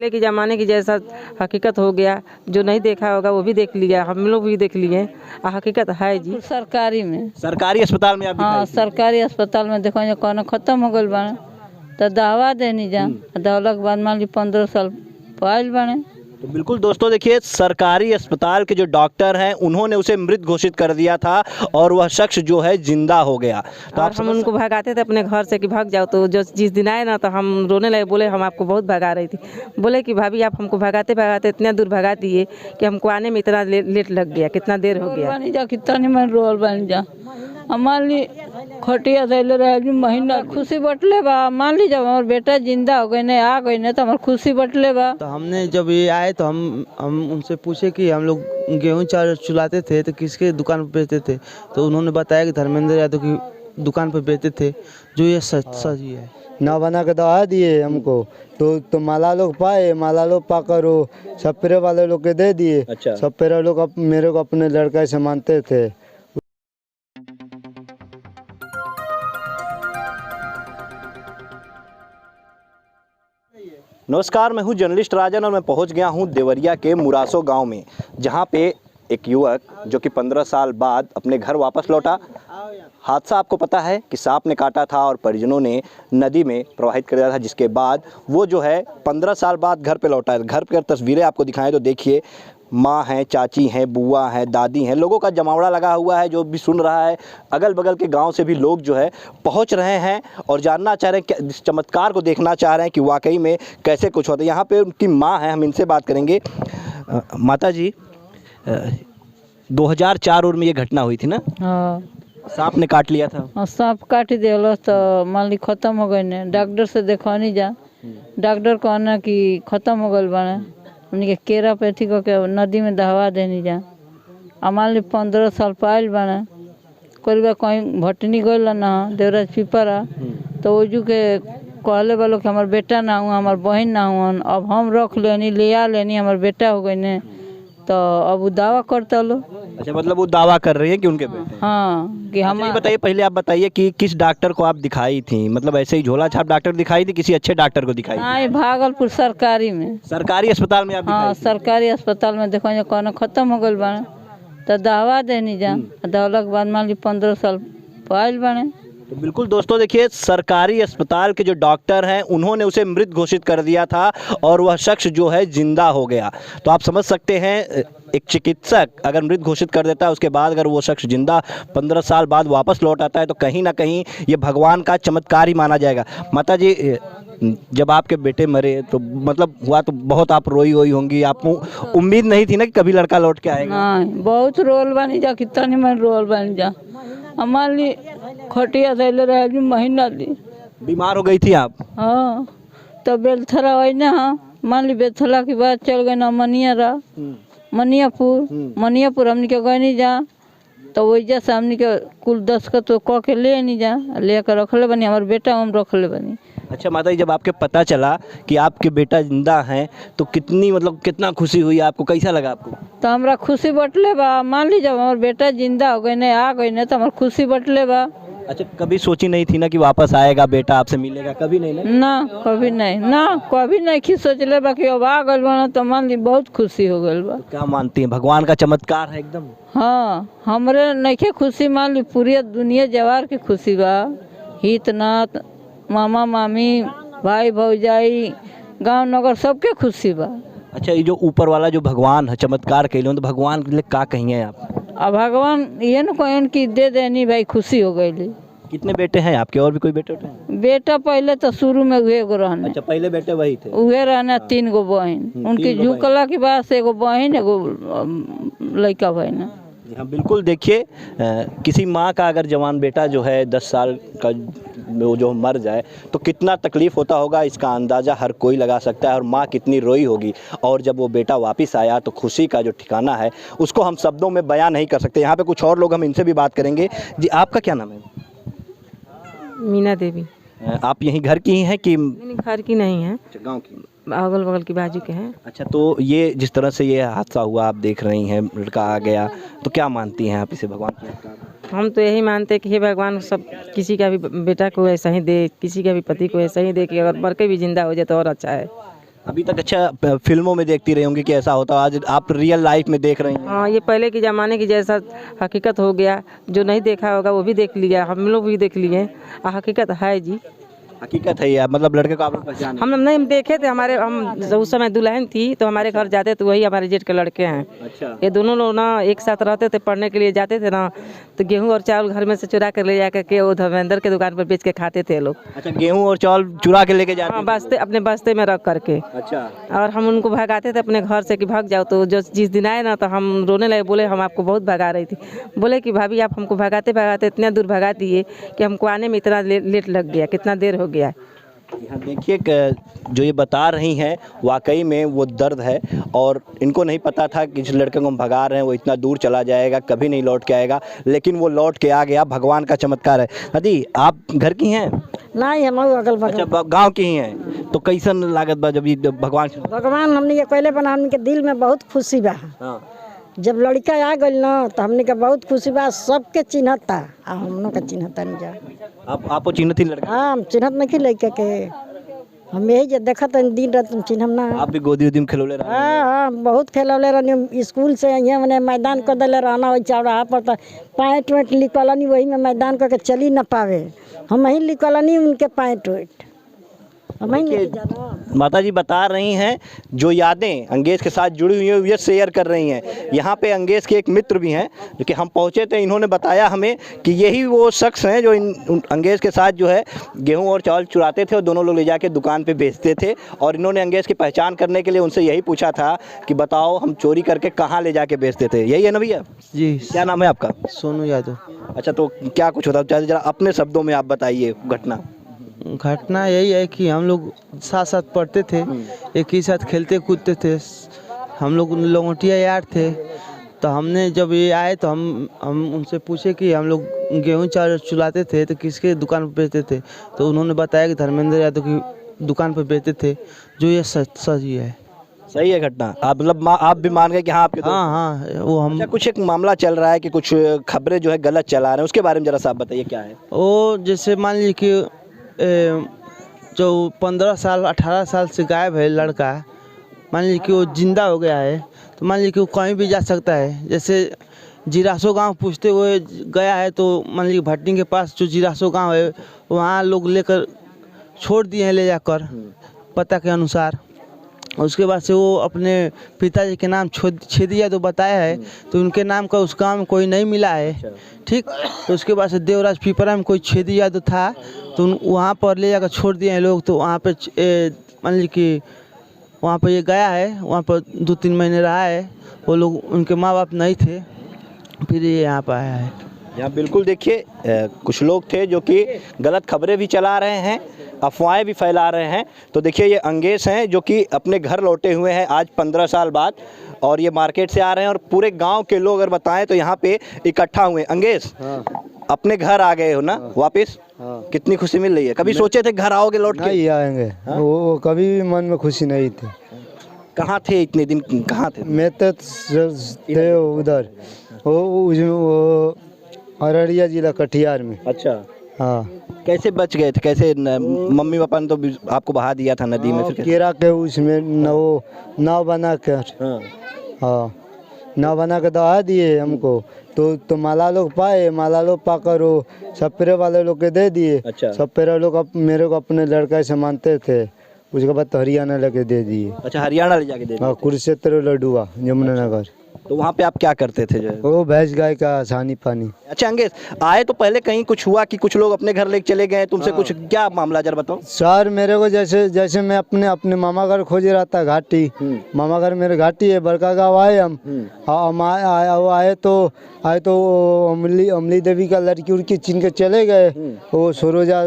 पहले के ज़माने की जैसा हकीकत हो गया, जो नहीं देखा होगा वो भी देख लिया, हम लोग भी देख लिए। हकीकत है जी। सरकारी में, सरकारी अस्पताल में आप हाँ दिखाई थी? सरकारी अस्पताल में देखो कौन खत्म हो गल बाने तो दवा देनी जा दौला के बाद मान ली 15 साल पायल बाने। तो बिल्कुल दोस्तों देखिए, सरकारी अस्पताल के जो डॉक्टर हैं उन्होंने उसे मृत घोषित कर दिया था और वह शख्स जो है जिंदा हो गया। तो और हम उनको भगाते थे अपने घर से कि भाग जाओ, तो जो जिस दिन आए ना तो हम रोने लगे, बोले हम आपको बहुत भगा रही थी। बोले कि भाभी आप हमको भगाते भगाते इतना दूर भगा दिए कि हमको आने में इतना लेट लग गया, कितना देर हो गया। बनी जा कितना नहीं मैं रोल बन जा मान ली खटिया धैले रहे महीना खुशी बटले बा। मान ली जब हमारे बेटा जिंदा हो गए नहीं आ गए नहीं तो हमारे खुशी बटले बा। तो हमने जब ये आए तो हम उनसे पूछे कि हम लोग गेहूँ चावल चुलाते थे तो किसके दुकान पर बेचते थे, तो उन्होंने बताया कि धर्मेंद्र यादव की दुकान पर बेचते थे, जो ये सच ही है। ना बना के दवा दिए हमको, तो माला लोग पाए, माला लोग पाकर वो सपेरे वाले लोग के दे दिए। अच्छा। सपेरे लोग मेरे को अपने लड़का से मानते थे। नमस्कार, मैं हूं जर्नलिस्ट राजन और मैं पहुंच गया हूं देवरिया के मुरासो गांव में, जहां पे एक युवक जो कि 15 साल बाद अपने घर वापस लौटा। हादसा आपको पता है कि सांप ने काटा था और परिजनों ने नदी में प्रवाहित कर दिया था, जिसके बाद वो जो है 15 साल बाद घर पे लौटा है। घर पर तस्वीरें आपको दिखाएं तो देखिए, माँ हैं, चाची हैं, बुआ हैं, दादी हैं, लोगों का जमावड़ा लगा हुआ है जो भी सुन रहा है। अगल बगल के गांव से भी लोग जो है पहुंच रहे हैं और जानना चाह रहे हैं, इस चमत्कार को देखना चाह रहे हैं कि वाकई में कैसे कुछ होता है। यहाँ पे उनकी माँ है, हम इनसे बात करेंगे। माता जी, 2004 में ये घटना हुई थी ना? हाँ सांप ने काट लिया था। सांप काट दिया तो मान ली खत्म हो गए ने। डॉक्टर से देखवानी जा, डॉक्टर कहना कि खत्म हो गल बाने, उनके केरा पैथी को के नदी में दहवा देनी जा। मान ली 15 साल पायल बाने, कोई बा कहीं भटनी गल ना देवराज पिपरा, तो ओजू के कहले वालों कि हमार बेटा ना हुआ, हमार बहन ना हुआ, अब हम रख लेनी ले आ लेनी, हमार बेटा हो गए ने, तो अब वो दावा करता लो। अच्छा, मतलब वो दावा कर रही है कि उनके बेटे? हाँ कि हम। अच्छा, बताइए, पहले आप बताइए कि किस डॉक्टर को आप दिखाई थी? मतलब ऐसे ही झोला छाप डॉक्टर दिखाई थी, किसी अच्छे डॉक्टर को दिखाई थी? हाँ भागलपुर सरकारी में, सरकारी अस्पताल में आप हाँ दिखाई थी? सरकारी अस्पताल में देखो कौन खत्म हो गल बाने तो दवा देनी जा दौला के बाद मान ली 15 साल पायल बाने। तो बिल्कुल दोस्तों देखिए, सरकारी अस्पताल के जो डॉक्टर हैं उन्होंने उसे मृत घोषित कर दिया था और वह शख्स जो है जिंदा हो गया। तो आप समझ सकते हैं, एक चिकित्सक अगर मृत घोषित कर देता है, उसके बाद अगर वो शख्स जिंदा 15 साल बाद वापस लौट आता है, तो कहीं ना कहीं ये भगवान का चमत्कार ही माना जाएगा। माता जी, जब आपके बेटे मरे तो मतलब हुआ तो बहुत आप रोई होंगी, आपको उम्मीद नहीं थी ना कि कभी लड़का लौट के आएगा? नहीं, बहुत रोल बनी जा, कितना नहीं मैं रोल बन जा। मान ली खटिया धैले रहे महीना ली। बीमार हो गई थी आप? हाँ, तो बेलथरा वही ना, मान ली बेलथरा के बाद चल गए ना मनियापुर हमने के गए नहीं जा, तो वही से हमने के कुल 10 का तो कह के ले नहीं जा, लेकर रखले बनी, हमारे बेटा हम रखले बनी। अच्छा माता जी, जब आपके पता चला कि आपके बेटा जिंदा हैं तो कितना खुशी हुई आपको, कैसा लगा आपको? तो हमारा खुशी बटले बा। मान ली जब हमारे बेटा जिंदा हो गए नहीं आ गए नहीं तो हमारा खुशी बटले बा। अच्छा, कभी सोची नहीं थी ना कि वापस आएगा बेटा, आपसे मिलेगा? कभी नहीं ना कभी नहीं कि सोचले बा कि अब आ गल बा, तो मान ली बहुत खुशी हो गल बा। तो क्या मानती हैं, भगवान का चमत्कार है एकदम? हाँ, हमरे नहीं खुशी, मान ली पूरी दुनिया जवार की खुशी बा। हित नात, मामा मामी, भाई भौजाई, गांव नगर सबके खुशी बा। अच्छा, ये जो ऊपर वाला जो भगवान है चमत्कार के लिए, तो भगवान के लिए क्या कहिए आप? अब भगवान ये न कहन कि दे देनी भाई, खुशी हो गई। कितने बेटे हैं आपके, और भी कोई बेटे उठे? बेटा पहले तो शुरू में उहे गो रहने। अच्छा, पहले बेटे वही थे? उहे रहना 3 गो बहन, उनकी झुकला के बाद से एगो बहन एगो लड़का बहन। हाँ बिल्कुल, देखिए, किसी माँ का अगर जवान बेटा जो है 10 साल का वो जो मर जाए तो कितना तकलीफ़ होता होगा, इसका अंदाज़ा हर कोई लगा सकता है। और माँ कितनी रोई होगी, और जब वो बेटा वापस आया तो खुशी का जो ठिकाना है उसको हम शब्दों में बयां नहीं कर सकते। यहाँ पे कुछ और लोग, हम इनसे भी बात करेंगे। जी, आपका क्या नाम है? मीना देवी। आप यहीं घर की ही हैं कि? घर की नहीं है, गाँव की? अगल बगल की बाजू के हैं। अच्छा, तो ये जिस तरह से ये हादसा हुआ, आप देख रही हैं लड़का आ गया, तो क्या मानती हैं आप इसे, भगवान की? हम तो यही मानते हैं कि हे भगवान सब किसी का भी बेटा को ऐसा ही दे, किसी का भी पति को ऐसा ही दे कि अगर मर के भी जिंदा हो जाए तो और अच्छा है। अभी तक अच्छा फिल्मों में देखती रही होंगी कि ऐसा होता, आज आप रियल लाइफ में देख रही हैं। हाँ, ये पहले के ज़माने की जैसा हकीकत हो गया। जो नहीं देखा होगा वो भी देख लिया, हम लोग भी देख लिए। हकीकत है जी। हकीकत है ये, मतलब लड़के को आप लोग पहचान हम नहीं देखे थे। हमारे हम उस समय दुल्हन थी तो हमारे घर जाते तो वही हमारे जेठ के लड़के हैं। अच्छा। ये दोनों लोग ना एक साथ रहते थे, पढ़ने के लिए जाते थे ना, तो गेहूं और चावल घर में से चुरा कर ले जाकर के वो धर्मेंद्र के दुकान पर बेच के खाते थे लोग। अच्छा, गेहूं और चावल चुरा के लेके जाते हाँ, थे? बस्ते अपने बस्ते में रख करके। अच्छा। और हम उनको भगाते थे अपने घर से कि भाग जाओ। तो जो जिस दिन आए ना तो हम रोने लगे, बोले हम आपको बहुत भगा रही थी। बोले कि भाभी आप हमको भगाते भगाते इतना दूर भगा दिए कि हमको आने में इतना लेट लग गया, कितना देर हो गया। यहाँ देखिए जो ये बता रही हैं वाकई में वो दर्द है, और इनको नहीं पता था कि जिस लड़के को हम भगा रहे हैं वो इतना दूर चला जाएगा, कभी नहीं लौट के आएगा, लेकिन वो लौट के आ गया। भगवान का चमत्कार है। दादी, आप घर की हैं? नहीं, हम अगल बगल। अच्छा, गांव की ही हैं। तो कैसन लागत बा जब ये भगवान हमने के पहले बना, हमने के दिल में बहुत खुशी बा। हाँ। जब लड़का आ गई ना तो हमने के बहुत खुशी बा। सबके चिन्हता आ हमनों का चिन्हता नहीं जा। आपको चिन्हती लड़का? हाँ, हम चिन्हत नहीं लड़के के। हम यही जे देखत हन दिन रात चिन्हम ना। आप भी गोदी उदी में खिलौले रहे? हाँ हाँ, बहुत खेलौले रहनी। स्कूल से यहाँ मैंने मैदान कर दिले रहना वही चौराहा पर, तो पैंट वैंट निकलनी वही में मैदान करके चली न पावे। हम ही निकलनी उनके पैंट वैंट। हम ही नहीं जाना। माता जी बता रही हैं जो यादें अंगेज के साथ जुड़ी हुई हैं ये शेयर कर रही हैं। यहाँ पे अंगेज के एक मित्र भी हैं जो कि हम पहुँचे थे, इन्होंने बताया हमें कि यही वो शख्स हैं जो अंगेज के साथ जो है गेहूं और चावल चुराते थे और दोनों लोग ले जाके दुकान पे बेचते थे। और इन्होंने अंगेज की पहचान करने के लिए उनसे यही पूछा था कि बताओ हम चोरी करके कहाँ ले जाके बेचते थे। यही है ना भैया? जी। क्या नाम है आपका? सोनू यादव। अच्छा, तो क्या कुछ होता है, जरा अपने शब्दों में आप बताइए घटना। घटना यही है कि हम लोग साथ साथ पढ़ते थे, एक ही साथ खेलते कूदते थे। हम लोग लंगोटिया यार थे। तो हमने जब ये आए तो हम उनसे पूछे कि हम लोग गेहूं चावल चुलाते थे तो किसके दुकान पर बेचते थे। तो उन्होंने बताया कि धर्मेंद्र यादव की दुकान पर बेचते थे, जो ये सच ही है। सही है घटना? आप मतलब आप भी मान गए कि हाँ आपके दोस्त? हाँ हाँ, वो हम। अच्छा, कुछ एक मामला चल रहा है कि कुछ खबरें जो है गलत चला रहे हैं, उसके बारे में जरा सा आप बताइए क्या है? वो जैसे मान लीजिए कि जो 15 साल 18 साल से गायब है लड़का, मान लीजिए कि वो जिंदा हो गया है, तो मान लीजिए कि वो कहीं भी जा सकता है। जैसे जिरासो गांव पूछते हुए गया है, तो मान लीजिए भट्टी के पास जो जिरासो गांव है वहाँ लोग लेकर छोड़ दिए हैं ले जाकर पता के अनुसार। उसके बाद से वो अपने पिताजी के नाम छेदिया तो बताया है, तो उनके नाम का उस गाँव में कोई नहीं मिला है। ठीक, तो उसके बाद से देवराज पिपरा में कोई छेदिया तो था, तो वहाँ पर ले जाकर छोड़ दिए हैं लोग। तो वहाँ पे मान लीजिए कि वहाँ पर ये गया है, वहाँ पर 2-3 महीने रहा है। वो लोग, उनके माँ बाप नहीं थे, फिर ये यहाँ पर आया है। यहाँ बिल्कुल देखिए कुछ लोग थे जो कि गलत खबरें भी चला रहे हैं, अफवाहें भी फैला रहे हैं। तो देखिए ये अंगेज हैं जो कि अपने घर लौटे हुए हैं आज 15 साल बाद, और ये मार्केट से आ रहे हैं और पूरे गांव के लोग अगर बताएं तो यहाँ पे इकट्ठा हुए। अंगेज, हाँ। अपने घर आ गए हो ना वापस? हाँ। कितनी खुशी मिल रही है? कभी सोचे थे घर आओगे लौट के? नहीं आएंगे। वो कभी भी मन में खुशी नहीं थी। कहाँ थे इतने दिन, कहाँ थे? मैं तो थे उधर वो अररिया जिला कटिहार में। अच्छा। हाँ। कैसे बच गए थे? कैसे मम्मी पापा ने तो आपको बहा दिया था नदी में? फिर कैसे? केरा के उसमें नाव बना कर। हाँ। हाँ, नाव बना के दहा दिए हमको। तो माला लोग पाए, माला लोग पाकर वो सपेरे वाले लोग के दे दिए। अच्छा। सपेरे लोग मेरे को अपने लड़का से मानते थे, उसके बाद तो हरियाणा लेके दे दिए। अच्छा, हरियाणा ले जाके दे दिए? हाँ, कुरुक्षेत्र लडुआ यमुनानगर। तो वहाँ पे आप क्या करते थे जो है? वो भैंस गाय का सानी पानी। अच्छा अंगेज, आए तो पहले कहीं कुछ हुआ कि कुछ लोग अपने घर लेके चले गए तुमसे? कुछ क्या मामला जरा बताओ। सर मेरे को जैसे मैं अपने मामा घर खोज रहा था, घाटी। मामा घर मेरे घाटी है, बड़का गाँव आए हम आए तो अमली देवी का लड़की उड़की चिन के चले गए। वो सरोजा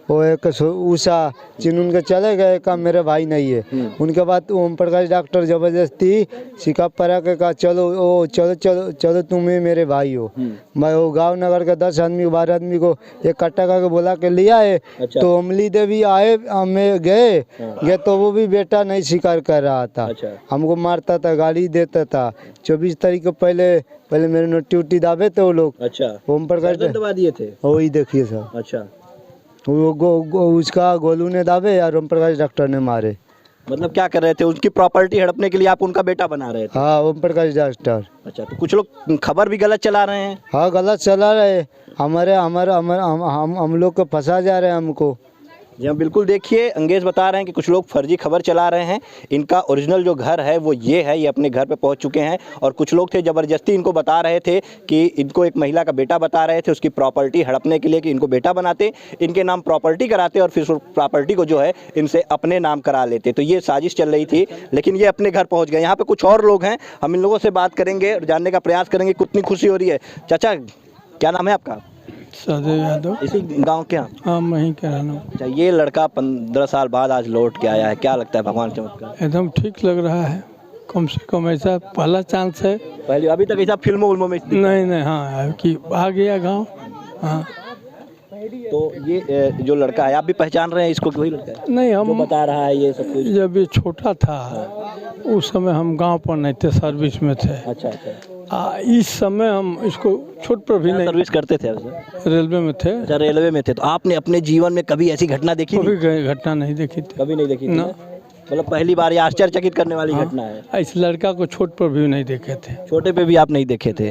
वो एक उषा चिन उनके चले गए, का मेरे भाई नहीं है। उनके बाद ओम प्रकाश डॉक्टर जबरदस्ती सिकाप परा के कहा चलो तुम ही मेरे भाई हो। मैं वो गाँव नगर के 10 आदमी 12 आदमी को इकट्ठा करके बोला के लिया है। अच्छा। तो अमली देवी आए, हमें गए तो वो भी बेटा नहीं स्वीकार कर रहा था। अच्छा। हमको मारता था, गाली देता था। 24 तारीख को पहले मेरे नोटी उट्टी दाबे थे वो लोग। अच्छा। ओम प्रकाश दबा दिए थे? वही देखिए सर। अच्छा। उसका गोलू ने दाबे या ओम प्रकाश डॉक्टर ने मारे। मतलब क्या कर रहे थे, उनकी प्रॉपर्टी हड़पने के लिए आप उनका बेटा बना रहे थे? हाँ ओम प्रकाश डॉक्टर। अच्छा, तो कुछ लोग खबर भी गलत चला रहे हैं। हाँ गलत चला रहे, हमारे हमारे हम लोग को फंसा जा रहे हैं हमको। जी हाँ, बिल्कुल देखिए अंगेज बता रहे हैं कि कुछ लोग फर्जी खबर चला रहे हैं। इनका ओरिजिनल जो घर है वो ये है, ये अपने घर पे पहुंच चुके हैं और कुछ लोग थे ज़बरदस्ती इनको बता रहे थे कि इनको एक महिला का बेटा बता रहे थे, उसकी प्रॉपर्टी हड़पने के लिए कि इनको बेटा बनाते, इनके नाम प्रॉपर्टी कराते और फिर उस प्रॉपर्टी को जो है इनसे अपने नाम करा लेते। तो ये साजिश चल रही थी, लेकिन ये अपने घर पहुँच गए। यहाँ पर कुछ और लोग हैं, हम इन लोगों से बात करेंगे और जानने का प्रयास करेंगे कितनी खुशी हो रही है। चाचा क्या नाम है आपका? सदैव यादव। इसी गाँव के? हाँ मैं ही कह रहा हूँ। अच्छा, ये लड़का 15 साल बाद आज लौट के आया है, क्या लगता है भगवान चमत्कार? एकदम ठीक लग रहा है, कम से कम ऐसा पहला चांस है। पहले अभी तक ऐसा फिल्मों में नहीं हाँ कि आ गया गांव। हाँ तो ये जो लड़का है आप भी पहचान रहे हैं इसको कि वही लड़का है नहीं, जो हम बता रहा है ये सब कुछ? जब ये छोटा था उस समय हम गांव पर नहीं थे, सर्विस में थे। अच्छा अच्छा, इस समय हम इसको छोट पर भी नहीं, सर्विस करते थे उससे? रेलवे में थे। अच्छा, रेलवे में थे। तो आपने अपने जीवन में कभी ऐसी घटना देखी नहीं? कभी घटना नहीं देखी थी। कभी नहीं देखी थी ना। ना? मतलब पहली बार ये आश्चर्यचकित करने वाली घटना है। इस लड़का को छोट पर भी नहीं देखे थे। छोटे पे भी आप नहीं देखे थे?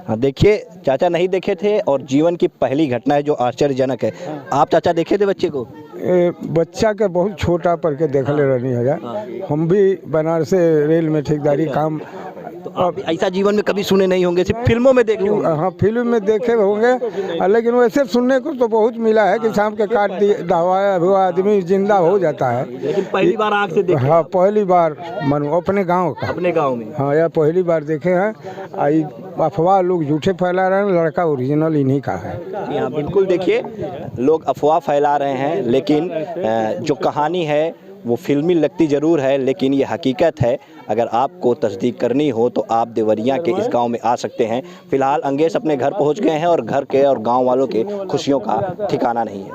हाँ देखिए, चाचा नहीं देखे थे और जीवन की पहली घटना है जो आश्चर्यजनक है। आप चाचा देखे थे बच्चे को? बच्चा के बहुत छोटा पर के देखले रहनी है। हम भी बनारस से रेल में ठेकेदारी काम। तो आप ऐसा जीवन में कभी सुने नहीं होंगे, सिर्फ फिल्मों में देखे होंगे। हाँ फिल्म में देखे होंगे, लेकिन वैसे सुनने को तो बहुत मिला है कि शाम के काट दिए दवाया हुआ आदमी जिंदा हो जाता है। लेकिन पहली बार आँख से देखे? हाँ पहली बार मनु अपने गांव का। अपने गाँव में? हाँ यह पहली बार देखे हैं। आई अफवाह लोग झूठे फैला रहे हैं, लड़का ओरिजिनल इन्हीं का है। जी हाँ बिल्कुल, देखिए लोग अफवाह फैला रहे हैं, लेकिन जो कहानी है वो फिल्मी लगती ज़रूर है, लेकिन ये हकीकत है। अगर आपको तस्दीक करनी हो तो आप देवरिया के इस गांव में आ सकते हैं। फिलहाल अंगेश अपने घर पहुंच गए हैं और घर के और गांव वालों के खुशियों का ठिकाना नहीं है।